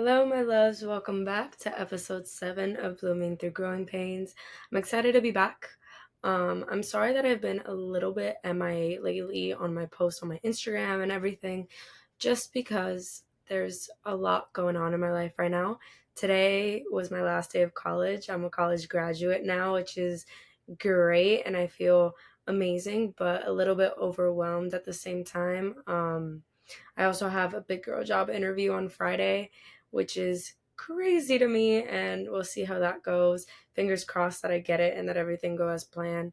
Hello, my loves. Welcome back to episode 7 of Blooming Through Growing Pains. I'm excited to be back. I'm sorry that I've been a little bit MIA lately on my posts on my Instagram and everything, just because there's a lot going on in my life right now. Today was my last day of college. I'm a college graduate now, which is great, and I feel amazing, but a little bit overwhelmed at the same time. I also have a big girl job interview on Friday, which is crazy to me, and we'll see how that goes. Fingers crossed that I get it and that everything goes as planned.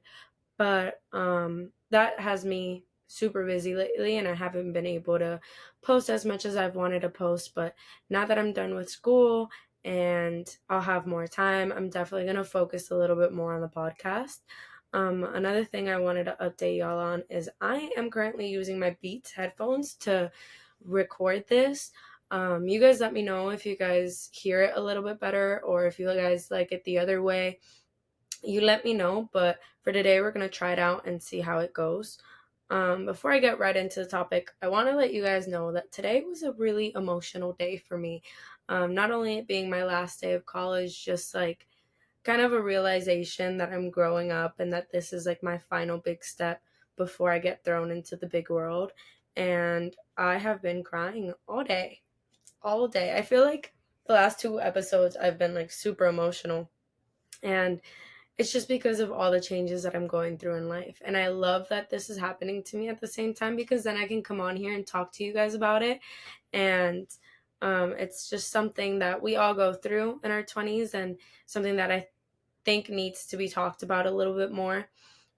But that has me super busy lately, and I haven't been able to post as much as I've wanted to post. But now that I'm done with school and I'll have more time, I'm definitely going to focus a little bit more on the podcast. Another thing I wanted to update y'all on is I am currently using my Beats headphones to record this. You guys let me know if you guys hear it a little bit better or if you guys like it the other way. You let me know, but for today, we're going to try it out and see how it goes. Before I get right into the topic, I want to let you guys know that today was a really emotional day for me. Not only it being my last day of college, just like kind of a realization that I'm growing up and that this is like my final big step before I get thrown into the big world. And I have been crying all day, all day. I feel like the last two episodes I've been like super emotional. And it's just because of all the changes that I'm going through in life. And I love that this is happening to me at the same time because then I can come on here and talk to you guys about it. And it's just something that we all go through in our 20s and something that I think needs to be talked about a little bit more.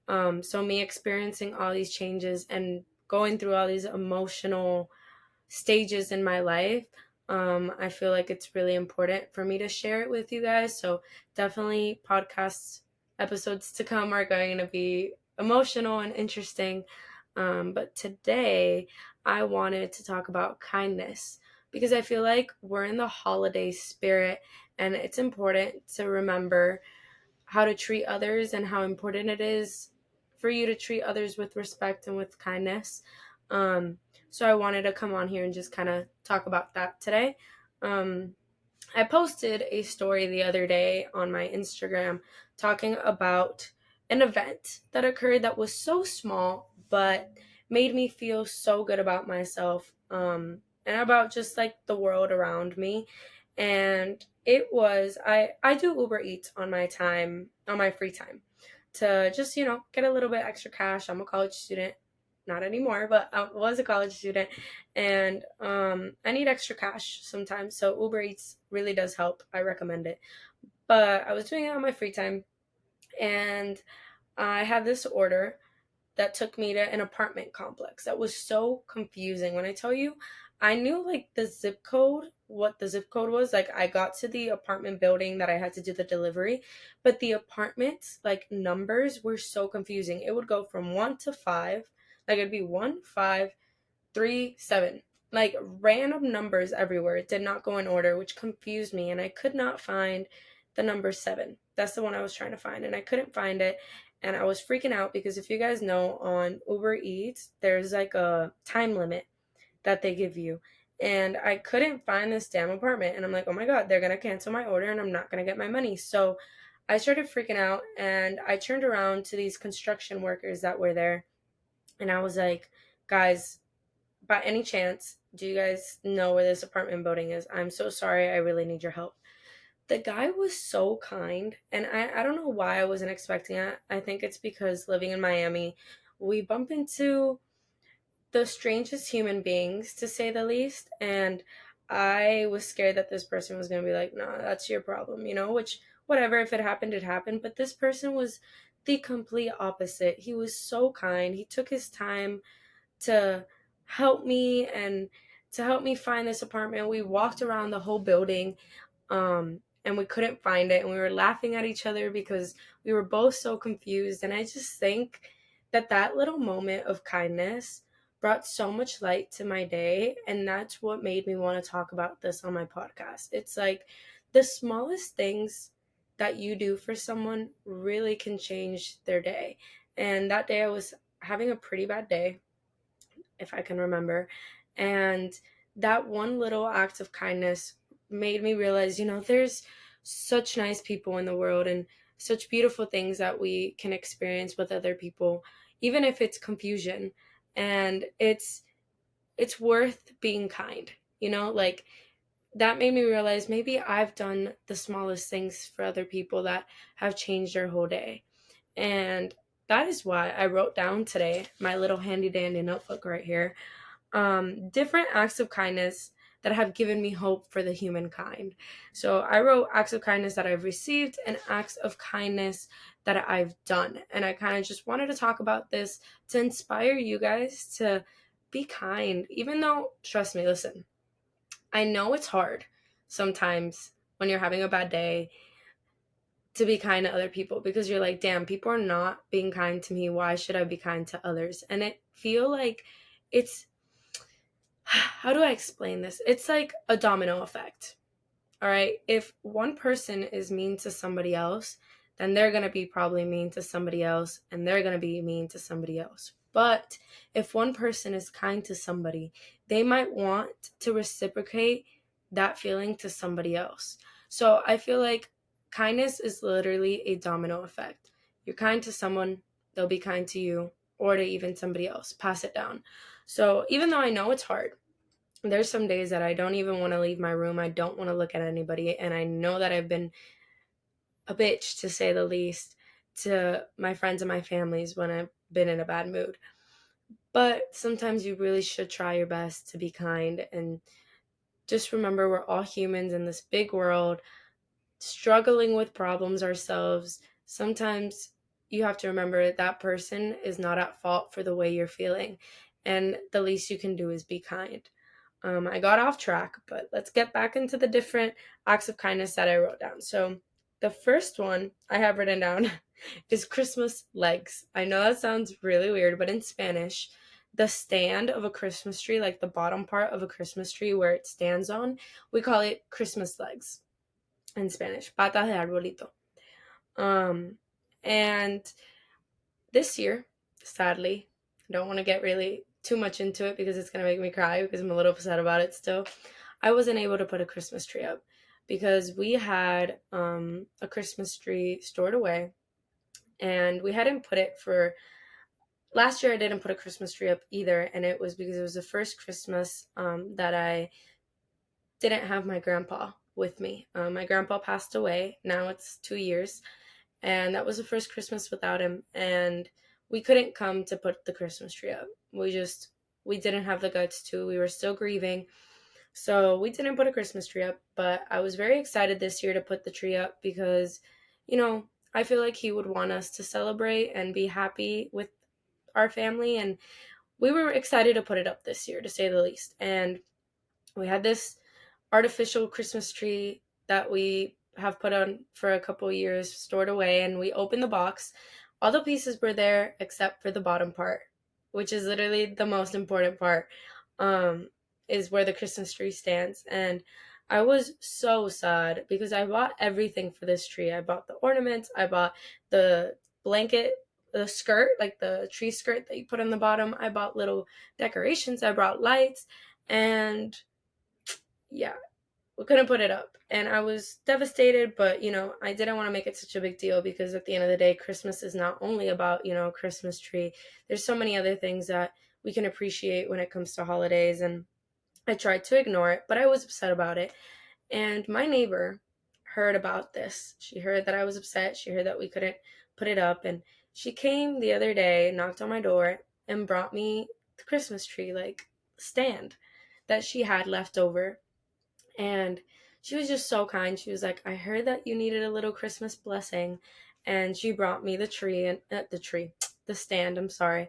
So, me experiencing all these changes and going through all these emotional stages in my life, I feel like it's really important for me to share it with you guys. So definitely podcast episodes to come are going to be emotional and interesting. But today I wanted to talk about kindness because I feel like we're in the holiday spirit and it's important to remember how to treat others and how important it is for you to treat others with respect and with kindness. Um, so I wanted to come on here and just kind of talk about that today. Um, I posted a story the other day on my Instagram talking about an event that occurred that was so small but made me feel so good about myself and about just like the world around me. And it was I do Uber Eats on my free time to just get a little bit extra cash. I'm a college student, not anymore, but I was a college student, and I need extra cash sometimes. So Uber Eats really does help. I recommend it. But I was doing it on my free time, and I had this order that took me to an apartment complex that was so confusing. When I tell you, I knew like the zip code, what the zip code was. Like I got to the apartment building that I had to do the delivery, but the apartments, like numbers were so confusing. It would go from 1 to 5, like it'd be 1, 5, 3, 7. Like random numbers everywhere. It did not go in order, which confused me, and I could not find the number 7. That's the one I was trying to find, and I couldn't find it. And I was freaking out because if you guys know, on Uber Eats, there's like a time limit that they give you. And I couldn't find this damn apartment. And I'm like, oh my God, they're going to cancel my order and I'm not going to get my money. So I started freaking out and I turned around to these construction workers that were there. And I was like, guys, by any chance, do you guys know where this apartment building is? I'm so sorry. I really need your help. The guy was so kind, and I don't know why I wasn't expecting it. I think it's because living in Miami, we bump into the strangest human beings, to say the least, and I was scared that this person was going to be like, nah, that's your problem, which, whatever, if it happened, it happened. But this person was the complete opposite. He was so kind. He took his time to help me and to help me find this apartment. We walked around the whole building, and we couldn't find it, and we were laughing at each other because we were both so confused. And I just think that that little moment of kindness brought so much light to my day, and that's what made me want to talk about this on my podcast. It's like the smallest things that you do for someone really can change their day. And that day I was having a pretty bad day, if I can remember. And that one little act of kindness made me realize, there's such nice people in the world and such beautiful things that we can experience with other people, even if it's confusion. And it's worth being kind, like that made me realize maybe I've done the smallest things for other people that have changed their whole day. And that is why I wrote down today my little handy dandy notebook right here, different acts of kindness that have given me hope for the humankind. So I wrote acts of kindness that I've received and acts of kindness that I've done. And I kind of just wanted to talk about this to inspire you guys to be kind, even though, trust me, listen, I know it's hard sometimes when you're having a bad day to be kind to other people, because you're like, damn, people are not being kind to me. Why should I be kind to others? And it feel like it's, how do I explain this? It's like a domino effect. All right. If one person is mean to somebody else, then they're going to be probably mean to somebody else, and they're going to be mean to somebody else. But if one person is kind to somebody, they might want to reciprocate that feeling to somebody else. So I feel like kindness is literally a domino effect. You're kind to someone, they'll be kind to you, or to even somebody else. Pass it down. So even though I know it's hard, there's some days that I don't even want to leave my room. I don't want to look at anybody. And I know that I've been a bitch, to say the least, to my friends and my families when I've been in a bad mood. But sometimes you really should try your best to be kind. And just remember, we're all humans in this big world, struggling with problems ourselves. Sometimes you have to remember that person is not at fault for the way you're feeling. And the least you can do is be kind. I got off track, but let's get back into the different acts of kindness that I wrote down. So the first one I have written down is Christmas legs. I know that sounds really weird, but in Spanish, the stand of a Christmas tree, like the bottom part of a Christmas tree where it stands on, we call it Christmas legs in Spanish, patas de arbolito. Um, and this year, sadly, I don't want to get really too much into it because it's going to make me cry because I'm a little upset about it still. I wasn't able to put a Christmas tree up because we had a Christmas tree stored away, and we hadn't put it for last year. I didn't put a Christmas tree up either, and it was because it was the first Christmas that I didn't have my grandpa with me. My grandpa passed away. Now it's 2 years, and that was the first Christmas without him, and we couldn't come to put the Christmas tree up. We didn't have the guts to. We were still grieving, so we didn't put a Christmas tree up. But I was very excited this year to put the tree up because, I feel like he would want us to celebrate and be happy with our family, and we were excited to put it up this year, to say the least. And we had this artificial Christmas tree that we have put on for a couple years, stored away, and we opened the box. All the pieces were there except for the bottom part, which is literally the most important part, is where the Christmas tree stands. And I was so sad because I bought everything for this tree. I bought the ornaments, I bought the blanket, the skirt, like the tree skirt that you put on the bottom. I bought little decorations, I brought lights, and yeah, we couldn't put it up. And I was devastated, but I didn't want to make it such a big deal because at the end of the day, Christmas is not only about, Christmas tree. There's so many other things that we can appreciate when it comes to holidays. And I tried to ignore it, but I was upset about it. And my neighbor heard about this. She heard that I was upset. She heard that we couldn't put it up. And she came the other day, knocked on my door, and brought me the Christmas tree, like, stand that she had left over. And she was just so kind. She was like, I heard that you needed a little Christmas blessing. And she brought me the tree and the stand, I'm sorry.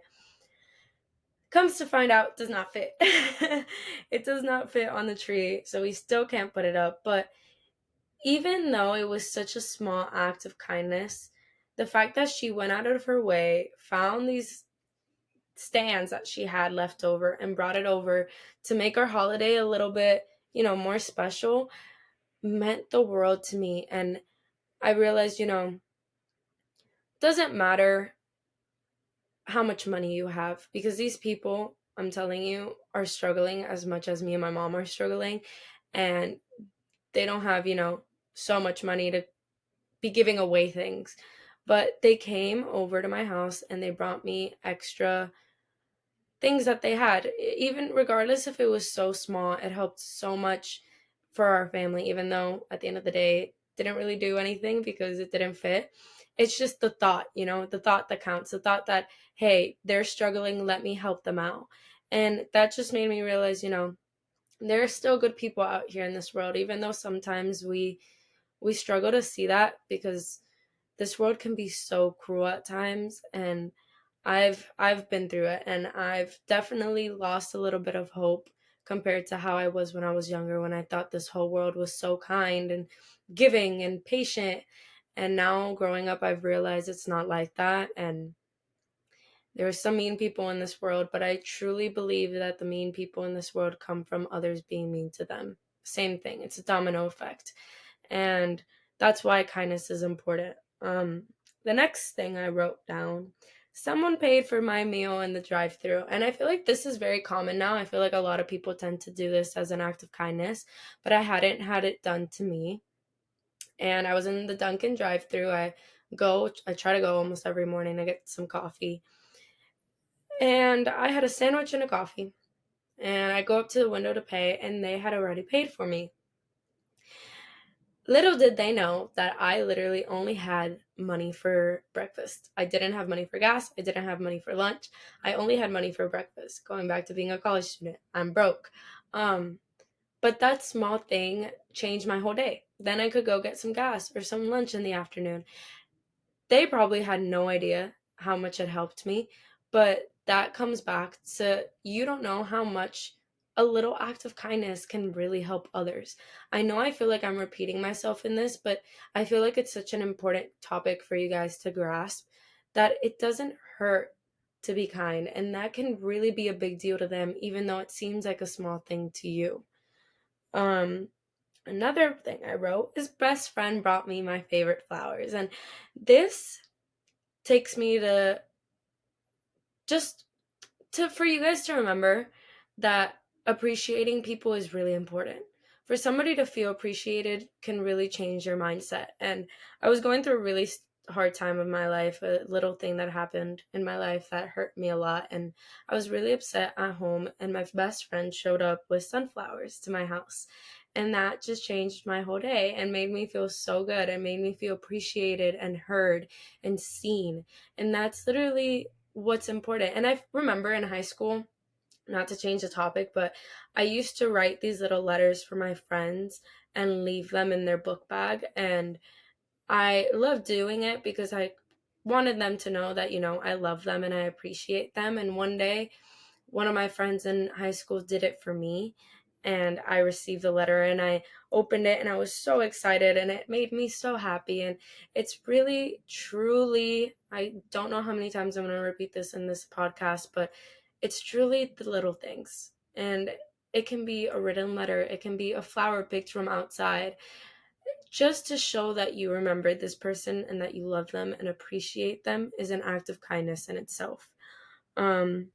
Comes to find out, does not fit. It does not fit on the tree, so we still can't put it up. But even though it was such a small act of kindness, the fact that she went out of her way, found these stands that she had left over, and brought it over to make our holiday a little bit, more special, meant the world to me. And I realized, doesn't matter how much money you have, because these people, I'm telling you, are struggling as much as me and my mom are struggling. And they don't have, so much money to be giving away things. But they came over to my house and they brought me extra things that they had. Even regardless if it was so small, it helped so much for our family, even though at the end of the day, it didn't really do anything because it didn't fit. It's just the thought, the thought that counts, the thought that, hey, they're struggling, let me help them out. And that just made me realize, there are still good people out here in this world, even though sometimes we struggle to see that because this world can be so cruel at times, and I've been through it, and I've definitely lost a little bit of hope compared to how I was when I was younger, when I thought this whole world was so kind and giving and patient. And now growing up, I've realized it's not like that, and there are some mean people in this world, but I truly believe that the mean people in this world come from others being mean to them. Same thing. It's a domino effect. And that's why kindness is important. The next thing I wrote down, someone paid for my meal in the drive-through. And I feel like this is very common now. I feel like a lot of people tend to do this as an act of kindness, but I hadn't had it done to me. And I was in the Dunkin' drive-through. I try to go almost every morning to get some coffee. And I had a sandwich and a coffee. And I go up to the window to pay, and they had already paid for me. Little did they know that I literally only had money for breakfast. I didn't have money for gas. I didn't have money for lunch. I only had money for breakfast. Going back to being a college student, I'm broke. Um, but that small thing changed my whole day. Then I could go get some gas or some lunch in the afternoon. They probably had no idea how much it helped me, but that comes back to you don't know how much a little act of kindness can really help others. I know I feel like I'm repeating myself in this, but I feel like it's such an important topic for you guys to grasp that it doesn't hurt to be kind, and that can really be a big deal to them even though it seems like a small thing to you. Um Another thing I wrote is best friend brought me my favorite flowers, and this takes me to just to for you guys to remember that appreciating people is really important. For somebody to feel appreciated can really change your mindset. And I was going through a really hard time of my life, a little thing that happened in my life that hurt me a lot, and I was really upset at home, and my best friend showed up with sunflowers to my house. And that just changed my whole day and made me feel so good and made me feel appreciated and heard and seen. And that's literally what's important. And I remember in high school, not to change the topic, but I used to write these little letters for my friends and leave them in their book bag. And I loved doing it because I wanted them to know that, I love them and I appreciate them. And one day, one of my friends in high school did it for me, and I received the letter and I opened it and I was so excited and it made me so happy. And it's really truly, I don't know how many times I'm going to repeat this in this podcast, but it's truly the little things. And it can be a written letter, it can be a flower picked from outside, just to show that you remember this person and that you love them and appreciate them is an act of kindness in itself. um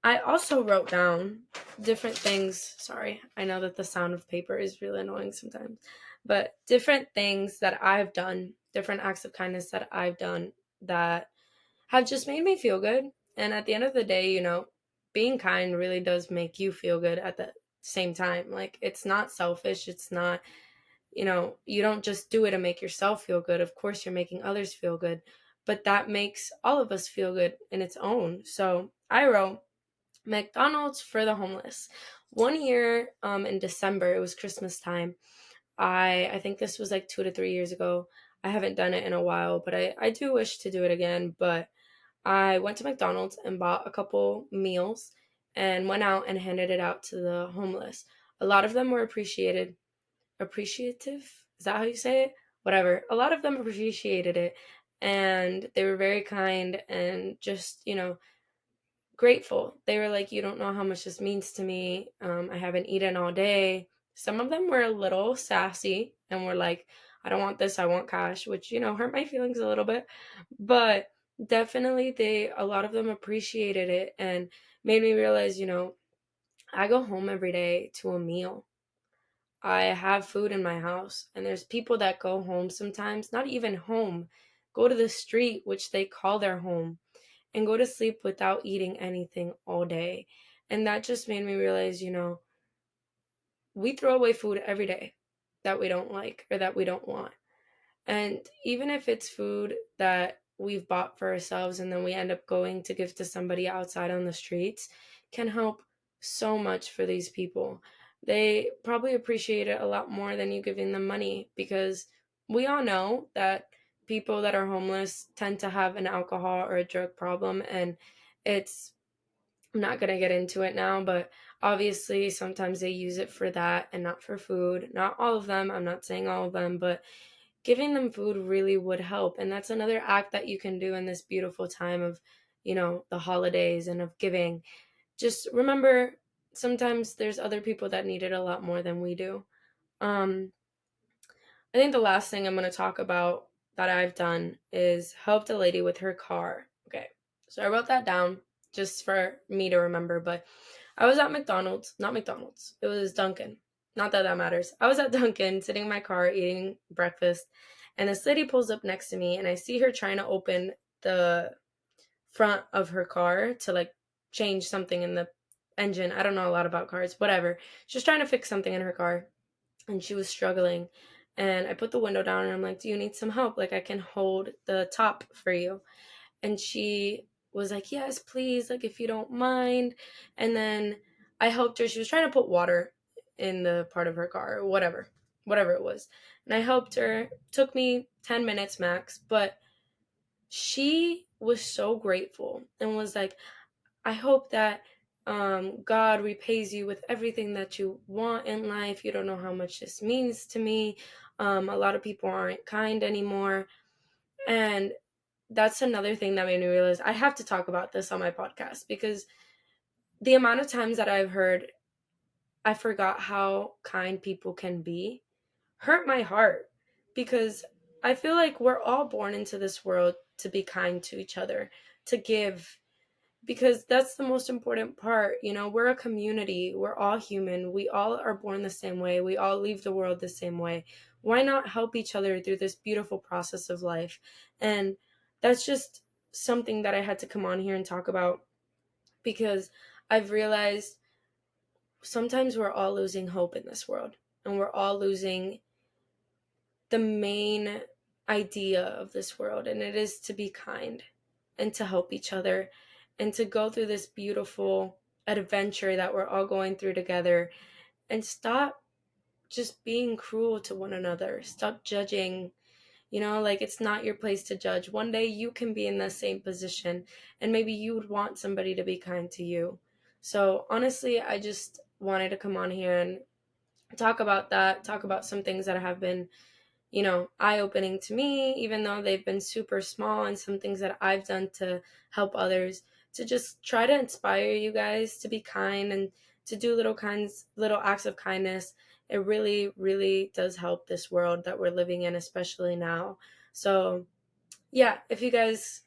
I also wrote down different things. Sorry, I know that the sound of paper is really annoying sometimes, but different things that I've done, different acts of kindness that I've done that have just made me feel good. And at the end of the day, being kind really does make you feel good at the same time. Like, it's not selfish. It's not, you don't just do it to make yourself feel good. Of course, you're making others feel good, but that makes all of us feel good in its own. So I wrote, McDonald's for the homeless. One year, in December, it was Christmas time. I think this was like 2 to 3 years ago. I haven't done it in a while, but I do wish to do it again. But I went to McDonald's and bought a couple meals and went out and handed it out to the homeless. A lot of them were appreciative. Is that how you say it? Whatever. A lot of them appreciated it, and they were very kind and just, grateful. They were like, "You don't know how much this means to me. I haven't eaten all day." Some of them were a little sassy and were like, "I don't want this, I want cash," which, hurt my feelings a little bit. But definitely a lot of them appreciated it and made me realize, I go home every day to a meal. I have food in my house. And there's people that go home sometimes, not even home, go to the street, which they call their home, and go to sleep without eating anything all day. And that just made me realize, we throw away food every day that we don't like or that we don't want. And even if it's food that we've bought for ourselves and then we end up going to give to somebody outside on the streets, can help so much for these people. They probably appreciate it a lot more than you giving them money, because we all know that people that are homeless tend to have an alcohol or a drug problem. And it's, I'm not going to get into it now, but obviously sometimes they use it for that and not for food. Not all of them. I'm not saying all of them, but giving them food really would help. And that's another act that you can do in this beautiful time of, the holidays and of giving. Just remember, sometimes there's other people that need it a lot more than we do. Um, I think the last thing I'm going to talk about that I've done is helped a lady with her car. Okay, so I wrote that down just for me to remember, but I was at McDonald's, not McDonald's, it was Dunkin'. Not that that matters. I was at Dunkin', sitting in my car eating breakfast, and this lady pulls up next to me, and I see her trying to open the front of her car to like change something in the engine. I don't know a lot about cars, whatever. She's trying to fix something in her car, and she was struggling. And I put the window down and I'm like, "Do you need some help? Like, I can hold the top for you." And she was like, "Yes, please, like, if you don't mind." And then I helped her. She was trying to put water in the part of her car, or whatever it was. And I helped her. Took me 10 minutes max, but she was so grateful and was like, "I hope that God repays you with everything that you want in life. You don't know how much this means to me. A lot of people aren't kind anymore." And that's another thing that made me realize I have to talk about this on my podcast, because the amount of times that I've heard, "I forgot how kind people can be," hurt my heart, because I feel like we're all born into this world to be kind to each other, to give, because that's the most important part. We're a community, we're all human, we all are born the same way, we all leave the world the same way. Why not help each other through this beautiful process of life? And that's just something that I had to come on here and talk about, because I've realized sometimes we're all losing hope in this world, and we're all losing the main idea of this world, and it is to be kind and to help each other and to go through this beautiful adventure that we're all going through together, and stop just being cruel to one another. Stop judging. Like, it's not your place to judge. One day you can be in the same position, and maybe you would want somebody to be kind to you. So honestly, I just wanted to come on here and talk about that, talk about some things that have been, eye opening to me, even though they've been super small, and some things that I've done to help others, to just try to inspire you guys to be kind and to do little acts of kindness. It really, really does help this world that we're living in, especially now. So, yeah, if you guys,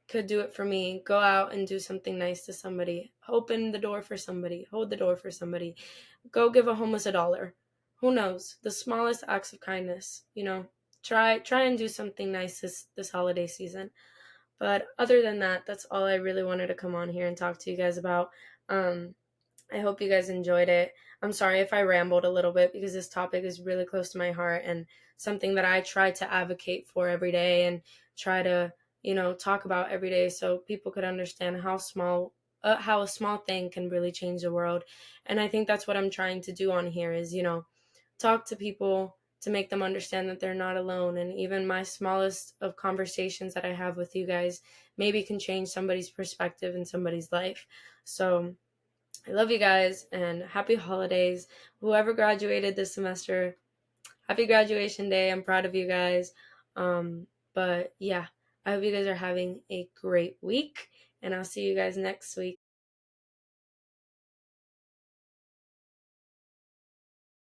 could do it for me, go out and do something nice to somebody. Open the door for somebody. Hold the door for somebody. Go give a homeless $1. Who knows? The smallest acts of kindness, Try and do something nice this holiday season. But other than that, that's all I really wanted to come on here and talk to you guys about. Um, I hope you guys enjoyed it. I'm sorry if I rambled a little bit, because this topic is really close to my heart and something that I try to advocate for every day and try to, talk about every day, so people could understand how a small thing can really change the world. And I think that's what I'm trying to do on here is, talk to people to make them understand that they're not alone. And even my smallest of conversations that I have with you guys maybe can change somebody's perspective in somebody's life. So I love you guys, and happy holidays. Whoever graduated this semester, happy graduation day. I'm proud of you guys. But yeah, I hope you guys are having a great week, and I'll see you guys next week.